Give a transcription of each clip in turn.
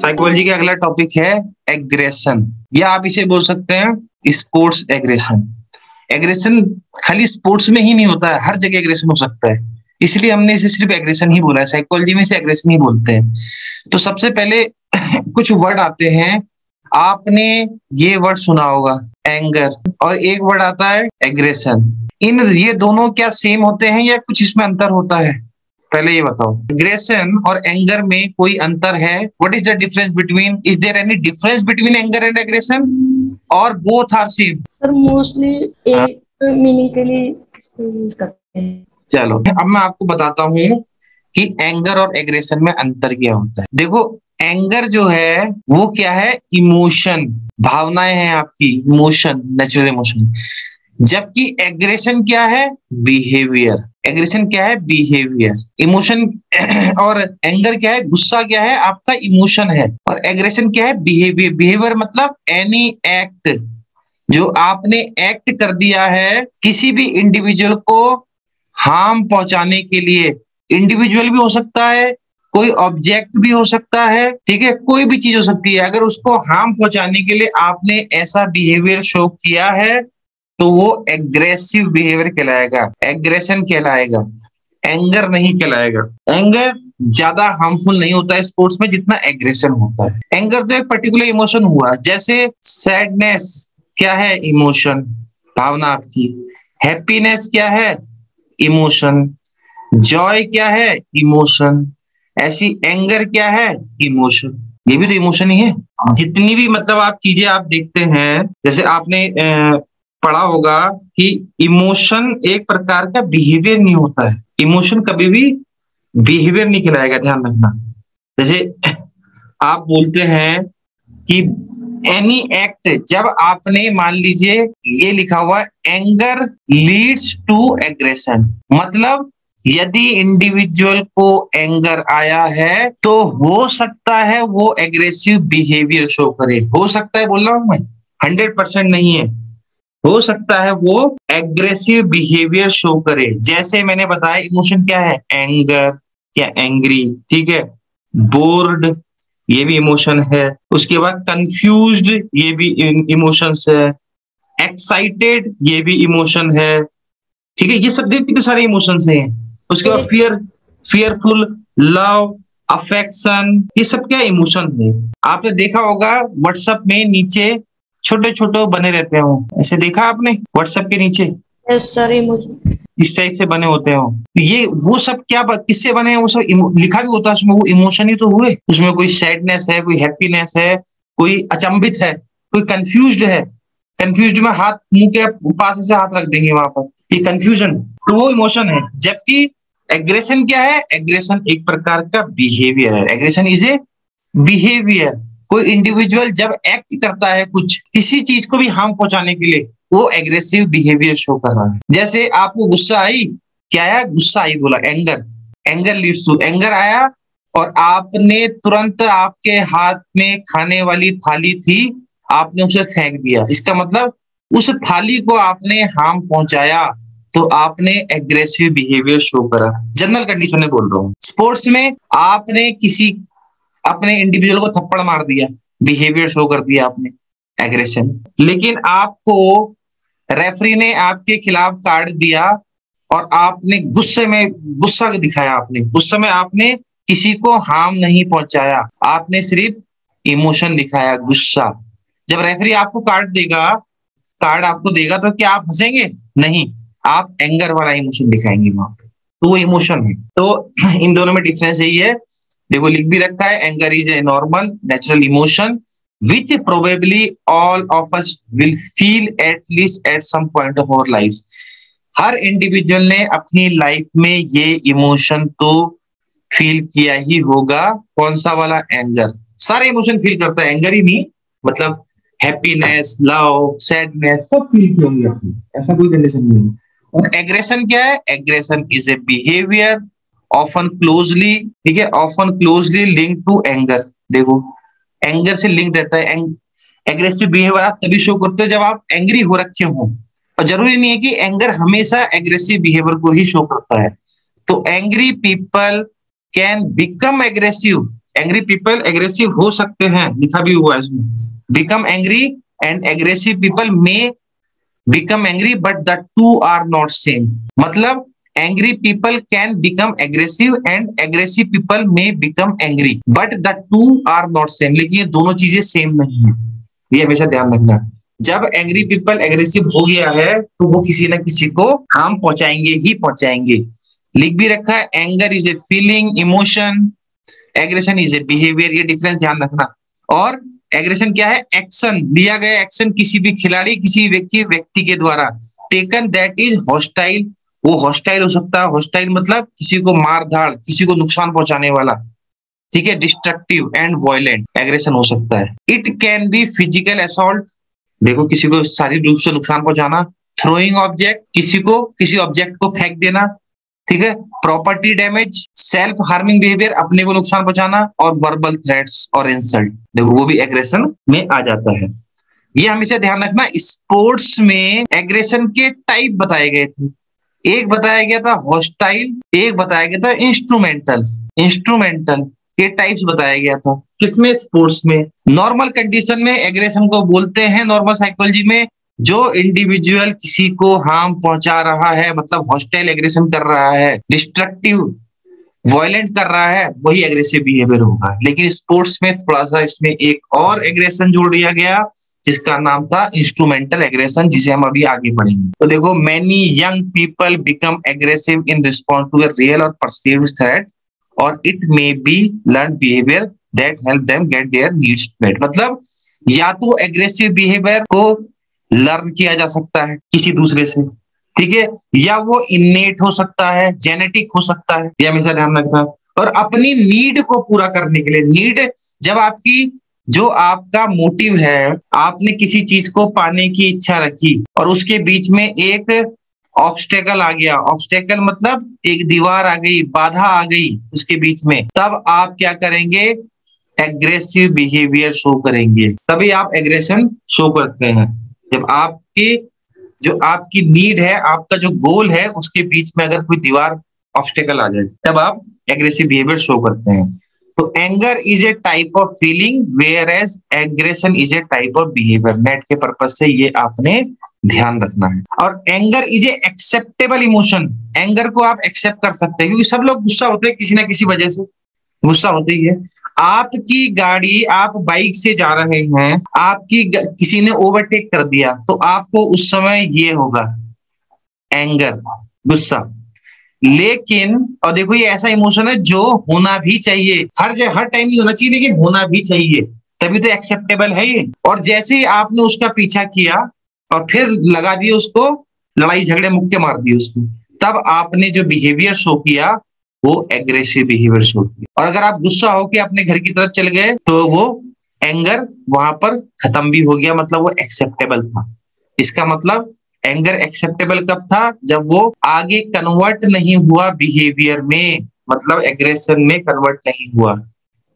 Psychology का अगला topic है एग्रेशन, या आप इसे बोल सकते हैं स्पोर्ट्स एग्रेशन। एग्रेशन खाली स्पोर्ट्स में ही नहीं होता है, हर जगह एग्रेशन हो सकता है, इसलिए हमने इसे सिर्फ एग्रेशन ही बोला है। साइकोलॉजी में इसे एग्रेशन ही बोलते हैं। तो सबसे पहले कुछ वर्ड आते हैं, आपने ये वर्ड सुना होगा एंगर, और एक वर्ड आता है एग्रेशन। ये दोनों क्या सेम होते हैं या कुछ इसमें अंतर होता है? पहले ये बताओ, एग्रेशन और एंगर में कोई अंतर है? What is the difference between, is there any difference between anger and aggression और both are same? Sir mostly एक मीनिंग के लिए इसको यूज करते हैं। चलो अब मैं आपको बताता हूँ कि एंगर और एग्रेशन में अंतर क्या होता है। देखो, एंगर जो है वो क्या है, इमोशन, भावनाएं हैं आपकी, इमोशन, नेचुरल इमोशन। जबकि एग्रेशन क्या है, बिहेवियर। एग्रेशन क्या है, बिहेवियर। इमोशन और एंगर क्या है, गुस्सा क्या है, आपका इमोशन है। और एग्रेशन क्या है, बिहेवियर। बिहेवियर मतलब एनी एक्ट, जो आपने एक्ट कर दिया है किसी भी इंडिविजुअल को हार्म पहुंचाने के लिए। इंडिविजुअल भी हो सकता है, कोई ऑब्जेक्ट भी हो सकता है, ठीक है, कोई भी चीज हो सकती है। अगर उसको हार्म पहुंचाने के लिए आपने ऐसा बिहेवियर शो किया है तो वो एग्रेसिव बिहेवियर कहलाएगा, एग्रेशन कहलाएगा, एंगर नहीं कहलाएगा। एंगर ज्यादा हार्मफुल नहीं होता है स्पोर्ट्स में जितना एग्रेशन होता है। एंगर तो एक पर्टिकुलर इमोशन हुआ, जैसे सैडनेस क्या है, इमोशन, भावना आपकी। हैप्पीनेस क्या है, इमोशन। जॉय क्या है, इमोशन। ऐसी एंगर क्या है, इमोशन। ये भी तो इमोशन ही है। जितनी भी मतलब आप चीजें आप देखते हैं, जैसे आपने पढ़ा होगा कि इमोशन एक प्रकार का बिहेवियर नहीं होता है। इमोशन कभी भी बिहेवियर नहीं कहलाएगा, ध्यान रखना। जैसे आप बोलते हैं कि एनी एक्ट, जब आपने मान लीजिए ये लिखा हुआ एंगर लीड्स टू एग्रेशन, मतलब यदि इंडिविजुअल को एंगर आया है तो हो सकता है वो एग्रेसिव बिहेवियर शो करे। हो सकता है बोल रहा हूं मैं, 100% नहीं है। हो सकता है वो एग्रेसिव बिहेवियर शो करे। जैसे मैंने बताया, इमोशन क्या है, एंगर या एंग्री, ठीक है। बोर्ड, ये भी इमोशन है। उसके बाद कंफ्यूज्ड, ये भी इमोशंस है। एक्साइटेड, ये भी इमोशन है, ठीक है। ये सब कितने सारे इमोशंस हैं। उसके बाद फियर, फियरफुल, लव, अफेक्शन, ये सब क्या इमोशन है। आपने देखा होगा व्हाट्सएप में नीचे छोटे छोटे बने रहते हो, ऐसे देखा आपने व्हाट्सएप के नीचे? सर इमोशन इस टाइप से बने होते हो। ये वो सब क्या किससे बने हैं? वो सब लिखा भी होता है उसमें, वो इमोशन ही तो हुए। उसमें कोई सैडनेस है, कोई हैप्पीनेस है, कोई अचंभित है, कोई कंफ्यूज्ड है। कंफ्यूज्ड में हाथ मुंह के पास से हाथ रख देंगे वहां पर, ये कंफ्यूजन, तो वो इमोशन है। जबकि एग्रेशन क्या है, एग्रेशन एक प्रकार का बिहेवियर है। Aggression is a behaviour. कोई इंडिविजुअल जब एक्ट करता है कुछ, किसी चीज को भी हार्म पहुंचाने के लिए, वो एग्रेसिव बिहेवियर शो कर रहा है। जैसे आपको गुस्सा आई, क्या आया, गुस्सा आई बोला, anger. Anger leads to, anger आया और आपने तुरंत, आपके हाथ में खाने वाली थाली थी, आपने उसे फेंक दिया। इसका मतलब उस थाली को आपने हार्म पहुंचाया, तो आपने एग्रेसिव बिहेवियर शो करा। जनरल कंडीशन में बोल रहा हूँ। स्पोर्ट्स में आपने किसी अपने इंडिविजुअल को थप्पड़ मार दिया, बिहेवियर शो कर दिया आपने, एग्रेशन। लेकिन आपको रेफरी ने आपके खिलाफ कार्ड दिया और आपने गुस्से में गुस्सा दिखाया, आपने गुस्से में आपने किसी को हार्म नहीं पहुंचाया, आपने सिर्फ इमोशन दिखाया, गुस्सा। जब रेफरी आपको कार्ड आपको देगा तो क्या आप हंसेंगे? नहीं, आप एंगर वाला इमोशन दिखाएंगे वहां पे, तो वो इमोशन है। तो इन दोनों में डिफरेंस यही है। देखो लिख भी रखा है, anger is a normal natural emotion which probably all of us will feel at least at some point of our lives. Her individual ने अपनी लाइफ में ये इमोशन तो फील किया ही होगा। कौन सा वाला? एंगर। सारे इमोशन फील करता है, एंगर ही नहीं, मतलब हैप्पीनेस, लव, सैडनेस सब फील किए होंगे आपने, ऐसा कोई कंडीशन नहीं है। और एग्रेशन क्या है? Aggression is a behaviour often closely, ठीक है, often closely link to anger. देखो एंगर से लिंक रहता है। एग्रेसिव बिहेवियर आप तभी शो करते हो जब आप एंग्री हो रखे हो, और जरूरी नहीं है कि एंगर हमेशा एग्रेसिव बिहेवियर को ही शो करता है। तो angry people can become aggressive angry people aggressive हो सकते हैं, लिखा भी हुआ है इसमें। Become angry and aggressive people may become angry but the two are not same. मतलब angry people can become aggressive and aggressive people may become angry but the two are not same. लेकिन ये दोनों चीजें same नहीं है, ये हमेशा ध्यान रखना। जब एंग्री पीपल एग्रेसिव हो गया है तो वो किसी ना किसी को हार्म पहुंचाएंगे ही पहुंचाएंगे। लिख भी रखा है, anger is a feeling emotion, aggression is a behaviour, ये डिफरेंस ध्यान रखना। और एग्रेशन क्या है? एक्शन, लिया गया एक्शन किसी भी खिलाड़ी किसी व्यक्ति के द्वारा टेकन दैट इज हॉस्टाइल, वो हॉस्टाइल हो सकता है। हॉस्टाइल मतलब किसी को मार धाड़, किसी को नुकसान पहुंचाने वाला, ठीक है। डिस्ट्रक्टिव एंड वायलेंट एग्रेशन हो सकता है। It can be physical assault, देखो किसी को शारीरिक रूप से नुकसान पहुंचाना। थ्रोइंग ऑब्जेक्ट, किसी को किसी ऑब्जेक्ट को फेंक देना, ठीक है। Property damage, self harming behaviour, अपने को नुकसान पहुंचाना। और वर्बल थ्रेट्स और इंसल्ट, देखो वो भी एग्रेशन में आ जाता है। ये हमेशा ध्यान रखना। स्पोर्ट्स में एग्रेशन के टाइप बताए गए थे, एक बताया गया था हॉस्टाइल, एक बताया गया था इंस्ट्रूमेंटल। इंस्ट्रूमेंटल ये टाइप्स बताया गया था किसमें? स्पोर्ट्स में। नॉर्मल कंडीशन में एग्रेशन को बोलते हैं नॉर्मल साइकोलॉजी में जो इंडिविजुअल किसी को हार्म पहुंचा रहा है, मतलब हॉस्टाइल एग्रेशन कर रहा है, डिस्ट्रक्टिव वायलेंट कर रहा है, वही एग्रेसिव बिहेवियर होगा। लेकिन स्पोर्ट्स में थोड़ा सा इसमें एक और एग्रेशन जोड़ दिया गया जिसका नाम था इंस्ट्रूमेंटल एग्रेशन, जिसे हम अभी आगे पढ़ेंगे। तो देखो, many young people become aggressive in response to a real और परसीव्ड थ्रेट और it may be learn behaviour that help them get their needs met. मतलब या तो एग्रेसिव बिहेवियर को लर्न किया जा सकता है किसी दूसरे से, ठीक है, या वो इनेट हो सकता है, जेनेटिक हो सकता है, ये हमेशा ध्यान रखना। और अपनी नीड को पूरा करने के लिए, नीड जब आपकी जो आपका मोटिव है, आपने किसी चीज को पाने की इच्छा रखी और उसके बीच में एक ऑब्स्टेकल आ गया, ऑब्स्टेकल मतलब एक दीवार आ गई, बाधा आ गई उसके बीच में, तब आप क्या करेंगे? एग्रेसिव बिहेवियर शो करेंगे, तभी आप एग्रेशन शो करते हैं। जब जो आपकी नीड है, आपका जो गोल है, उसके बीच में अगर कोई दीवार ऑब्स्टेकल आ जाए, तब आप एग्रेसिव बिहेवियर शो करते हैं। तो anger is a type of feeling whereas aggression is a type of behaviour. Net के पर्पज से ये आपने ध्यान रखना है। और anger is a acceptable emotion, anger को आप एक्सेप्ट कर सकते हैं क्योंकि सब लोग गुस्सा होते हैं, किसी ना किसी वजह से गुस्सा होते ही है। आपकी गाड़ी, आप बाइक से जा रहे हैं, आपकी किसी ने ओवरटेक कर दिया, तो आपको उस समय ये होगा एंगर, गुस्सा। लेकिन और देखो, ये ऐसा इमोशन है जो होना भी चाहिए, हर टाइम नहीं होना चाहिए, लेकिन होना भी चाहिए, तभी तो एक्सेप्टेबल है ये। और जैसे ही आपने उसका पीछा किया और फिर लगा दिए उसको, लड़ाई झगड़े मुक्के मार दिए उसको, तब आपने जो बिहेवियर शो किया वो एग्रेसिव बिहेवियर शो किया। और अगर आप गुस्सा होकर अपने घर की तरफ चले गए तो वो एंगर वहां पर खत्म भी हो गया, मतलब वो एक्सेप्टेबल था। इसका मतलब एंगर एक्सेप्टेबल कब था? जब वो आगे कन्वर्ट नहीं हुआ बिहेवियर में, मतलब एग्रेशन में कन्वर्ट नहीं हुआ।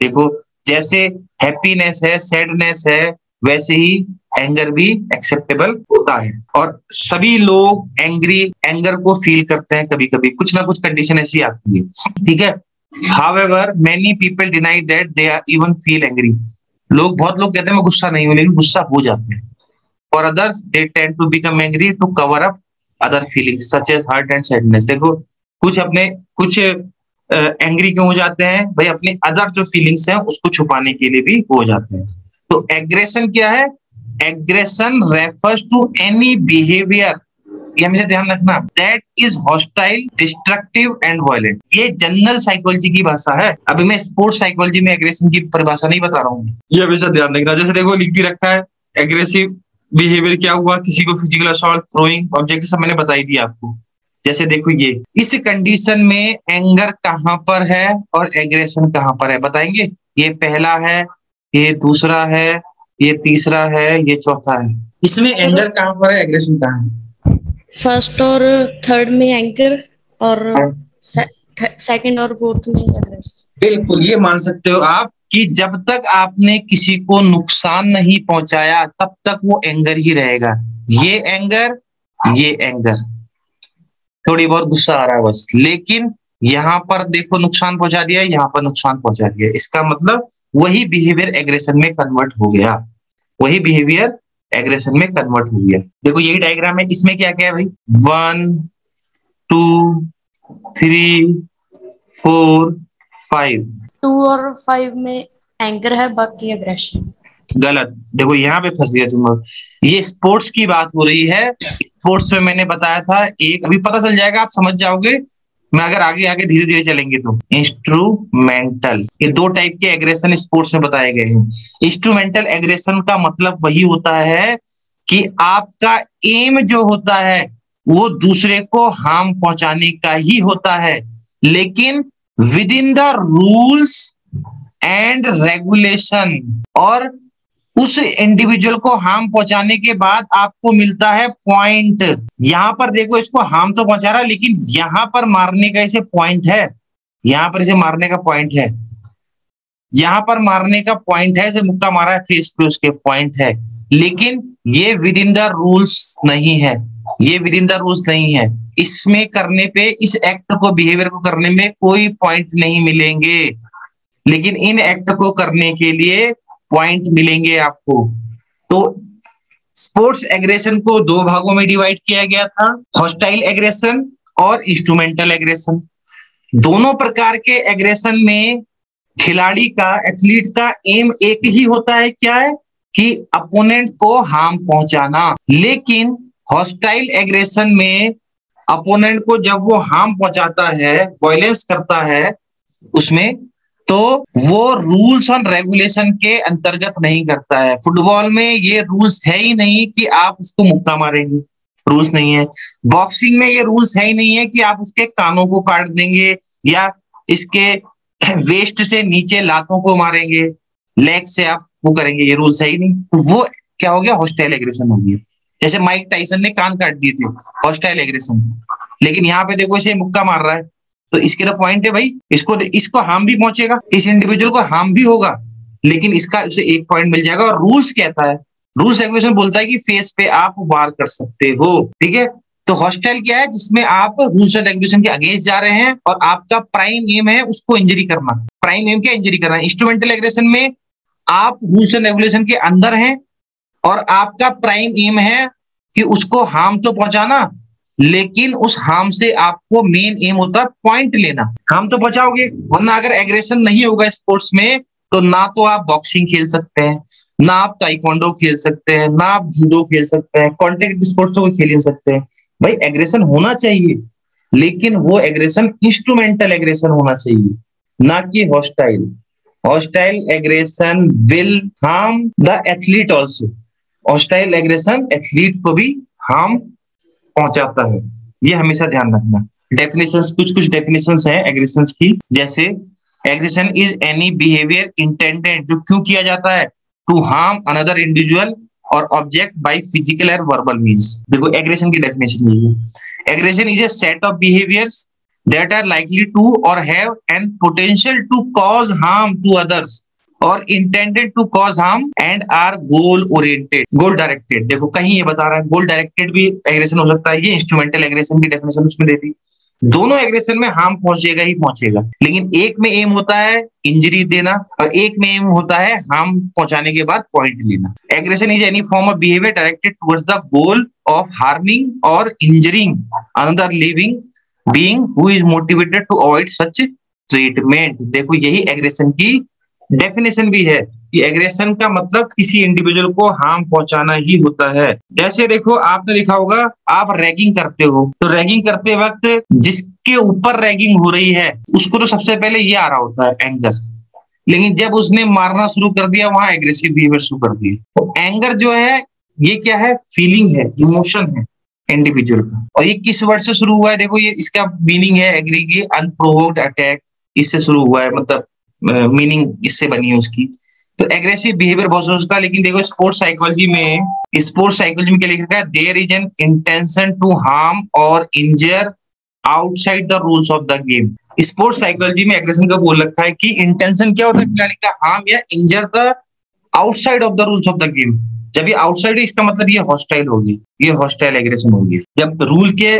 देखो, जैसे हैप्पीनेस है, सैडनेस है, वैसे ही एंगर भी एक्सेप्टेबल होता है। और सभी लोग एंगर को फील करते हैं कभी कभी, कुछ ना कुछ कंडीशन ऐसी आती है, ठीक है। However, many people deny that they are even feel angry. बहुत लोग कहते हैं मैं गुस्सा नहीं हूं, लेकिन गुस्सा हो जाते हैं। For others, they tend to become angry to cover up other feelings such as hurt and sadness. देखो, कुछ एंग्री क्यों हो जाते हैं भाई? अपने अदर जो फीलिंग्स हैं उसको छुपाने के लिए भी हो जाते हैं। तो एग्रेशन क्या है? Aggression refers to any behaviour, ये हमेशा ध्यान रखना, that is hostile, destructive and violent. ये जनरल साइकोलॉजी की भाषा है। अभी मैं स्पोर्ट्स साइकोलॉजी में एग्रेशन की परिभाषा नहीं बता रहा हूँ, ये हमेशा ध्यान रखना। जैसे देखो, लिख भी रखा है एग्रेसिव बिहेवियर क्या हुआ? किसी को फिजिकल असॉल्ट, थ्रोइंग ऑब्जेक्ट, सब मैंने बता ही दिया आपको। जैसे देखो, ये इस कंडीशन में एंगर कहां पर है और एग्रेशन कहां पर है बताएंगे? ये पहला है, ये दूसरा है, ये तीसरा है, ये चौथा है। इसमें एंगर कहां पर है, एग्रेशन कहां है? फर्स्ट और थर्ड में एंगर और सेकंड और फोर्थ में एग्रेशन। बिल्कुल, ये मान सकते हो आप कि जब तक आपने किसी को नुकसान नहीं पहुंचाया तब तक वो एंगर ही रहेगा। ये एंगर, थोड़ी बहुत गुस्सा आ रहा है बस, लेकिन यहाँ पर देखो नुकसान पहुंचा दिया, यहाँ पर नुकसान पहुंचा दिया, इसका मतलब वही बिहेवियर एग्रेशन में कन्वर्ट हो गया, वही बिहेवियर एग्रेशन में कन्वर्ट हो गया। देखो यही डायग्राम है, इसमें क्या क्या है भाई, 1 2 3 4 5। 2 और 5 में एंगर है, बाकी एग्रेशन। गलत, देखो यहाँ पे फंस गया तुम लोग। ये स्पोर्ट्स की बात हो रही है, स्पोर्ट्स में मैंने बताया था एक, अभी पता चल जाएगा, आप समझ जाओगे मैं अगर आगे आगे धीरे धीरे चलेंगे तो। इंस्ट्रूमेंटल, ये दो टाइप के एग्रेशन स्पोर्ट्स में बताए गए हैं। इंस्ट्रूमेंटल एग्रेशन का मतलब वही होता है कि आपका एम जो होता है वो दूसरे को हार्म पहुंचाने का ही होता है, लेकिन with in the rules and regulation, और उस इंडिविजुअल को हार्म पहुंचाने के बाद आपको मिलता है पॉइंट। यहां पर देखो इसको हार्म तो पहुंचा रहा है, लेकिन यहां पर मारने का इसे पॉइंट है, यहां पर इसे मारने का पॉइंट है, यहां पर मारने का पॉइंट है, इसे मुक्का मारा है फेस पे, उसके पॉइंट है, लेकिन ये विद इन द रूल्स नहीं है, ये विद इन द रूल्स नहीं है। इसमें करने पे, इस एक्ट को, बिहेवियर को करने में कोई पॉइंट नहीं मिलेंगे, लेकिन इन एक्ट को करने के लिए पॉइंट मिलेंगे आपको। तो स्पोर्ट्स एग्रेशन को दो भागों में डिवाइड किया गया था, हॉस्टाइल एग्रेशन और इंस्ट्रूमेंटल एग्रेशन। दोनों प्रकार के एग्रेशन में खिलाड़ी का, एथलीट का एम एक ही होता है, क्या है कि अपोनेंट को हार्म पहुंचाना। लेकिन हॉस्टाइल एग्रेशन में अपोनेंट को जब वो हार्म पहुंचाता है, वायलेंस करता है उसमें, तो वो रूल्स और रेगुलेशन के अंतर्गत नहीं करता है। फुटबॉल में ये रूल्स है ही नहीं कि आप उसको मुक्का मारेंगे, रूल्स नहीं है। बॉक्सिंग में ये रूल्स है ही नहीं है कि आप उसके कानों को काट देंगे या इसके वेस्ट से नीचे लातों को मारेंगे, लेग से आप वो करेंगे, ये रूल्स है ही नहीं। तो वो क्या हो गया, हॉस्टाइल एग्रेशन हो गया। जैसे माइक टाइसन ने कान काट दिए थे, हॉस्टाइल एग्रेशन, लेकिन यहाँ पे देखो इसे मुक्का मार रहा है, तो इसके तो पॉइंट है भाई, इसको हार्म भी पहुंचेगा, इस इंडिविजुअल को हार्म भी होगा, लेकिन इसका उसे एक पॉइंट मिल जाएगा। और रूल्स कहता है, रूल्स रेगुलेशन बोलता है कि फेस पे आप वार कर सकते हो, ठीक है। तो हॉस्टाइल क्या है, जिसमें आप रूल्स एंड रेगुलेशन के अगेंस्ट जा रहे हैं और आपका प्राइम एम है उसको इंजरी करना, प्राइम एम क्या, इंजरी करना। इंस्ट्रूमेंटल एग्रेशन में आप रूल्स एंड रेगुलेशन के अंदर हैं और आपका प्राइम एम है कि उसको हार्म तो पहुंचाना, लेकिन उस हार्म से आपको मेन एम होता है पॉइंट लेना। हार्म तो पहुंचाओगे, वरना अगर एग्रेशन नहीं होगा स्पोर्ट्स में तो ना तो आप बॉक्सिंग खेल सकते हैं, ना आप ताइक्वांडो खेल सकते हैं, ना आप जूडो खेल सकते हैं, कॉन्टेक्ट स्पोर्ट्स तो खेल नहीं सकते हैं। भाई एग्रेशन होना चाहिए, लेकिन वो एग्रेशन इंस्ट्रूमेंटल एग्रेशन होना चाहिए, ना कि hostile. Hostile aggression will harm the athlete also, hostile aggression athlete को भी हार्म पहुंचाता है, ये हमेशा ध्यान रखना। डेफिनेशंस, कुछ कुछ डेफिनेशंस हैं एग्रेशंस की, जैसे aggression is any behaviour intended, जो क्यों किया जाता है, टू हार्म अनदर इंडिविजुअल और ऑब्जेक्ट बाय फिजिकल और वर्बल मींस। देखो एग्रेशन की डेफिनेशन यही है, aggression is A set of behaviours that are likely to or have an potential to cause harm to others or intended to cause harm and are goal oriented, goal directed। देखो कहीं ये बता रहा है गोल directed भी aggression हो सकता है, ये इंस्ट्रूमेंटल एग्रेशन की डेफिनेशन उसमें देती। दोनों एग्रेशन में हार्म पहुंचेगा ही पहुंचेगा, लेकिन एक में एम होता है इंजरी देना और एक में एम होता है हार्म पहुंचाने के बाद पॉइंट लेना। Aggression is any form of behaviour directed towards the goal of harming और injuring another living being who is motivated to avoid such treatment। देखो यही एग्रेशन की डेफिनेशन भी है कि एग्रेशन का मतलब किसी इंडिविजुअल को हार्म पहुंचाना ही होता है। जैसे देखो आपने लिखा होगा, आप रैगिंग करते हो, तो रैगिंग करते वक्त जिसके ऊपर रैगिंग हो रही है उसको तो सबसे पहले ये आ रहा होता है एंगर, लेकिन जब उसने मारना शुरू कर दिया वहां एग्रेसिव बिहेवियर शुरू कर दिया। तो एंगर जो है ये क्या है, फीलिंग है, इमोशन है इंडिविजुअल का। और ये किस वर्ड से शुरू हुआ है, देखो ये इसका मीनिंग है एग्री की, अनप्रोवोक्ड अटैक, इससे शुरू हुआ है, मतलब मीनिंग इससे बनी है उसकी। तो एग्रेसिव बिहेवियर बहुत उसका, लेकिन देखो स्पोर्ट्स साइकोलॉजी में क्या लिखा है, there is an intention to harm और injure outside the rules of the game. Sports psychology में एग्रेशन का बोल रखा है कि इंटेंशन क्या होता है खिलाड़ी का, हार्म या injure the outside of the rules of the game. जब ये आउटसाइड है इसका मतलब ये हॉस्टाइल होगी, ये हॉस्टाइल एग्रेशन होगी। जब रूल के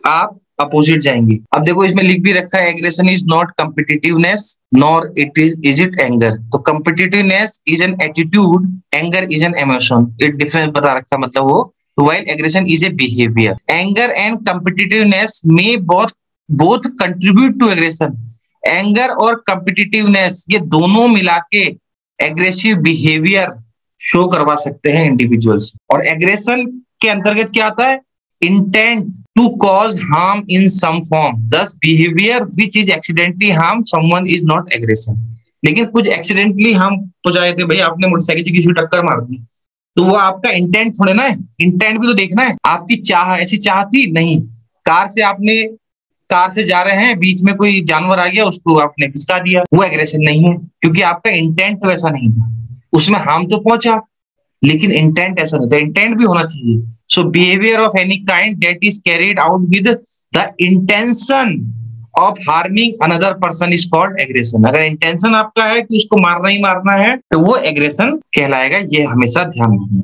आप अपोजिट जाएंगे। अब देखो इसमें लिख भी रखा है aggression is not competitiveness nor is it anger. तो competitiveness is an attitude, anger is an emotion. It difference बता रखा मतलब वो। while aggression is a behavior, anger and competitiveness may both contribute to aggression। Anger और competitiveness ये दोनों मिला के एग्रेसिव बिहेवियर शो करवा सकते हैं इंडिविजुअल्स। और एग्रेशन के अंतर्गत क्या आता है? Intent to cause harm in some form, this behaviour which is accidentally harm someone is not aggression. लेकिन कुछ एक्सीडेंटली हार्म हो जाए थे, भाई आपने मोटरसाइकिल से किसी को टक्कर मार दी, तो वो आपका इंटेंट थोड़े ना है, इंटेंट भी तो देखना है। आपकी चाह, ऐसी चाह थी नहीं, कार से जा रहे हैं, बीच में कोई जानवर आ गया, उसको आपने खिसका दिया, वो एग्रेशन नहीं है, क्योंकि आपका इंटेंट तो ऐसा नहीं था। उसमें हार्म तो पहुंचा, लेकिन इंटेंट ऐसा नहीं था। इंटेंट भी होना चाहिए। So behaviour of any kind that is carried out with the intention of harming another person is called aggression. अगर इंटेंशन आपका है कि उसको मारना ही मारना है, तो वो एग्रेशन कहलाएगा। ये हमेशा ध्यान रखना।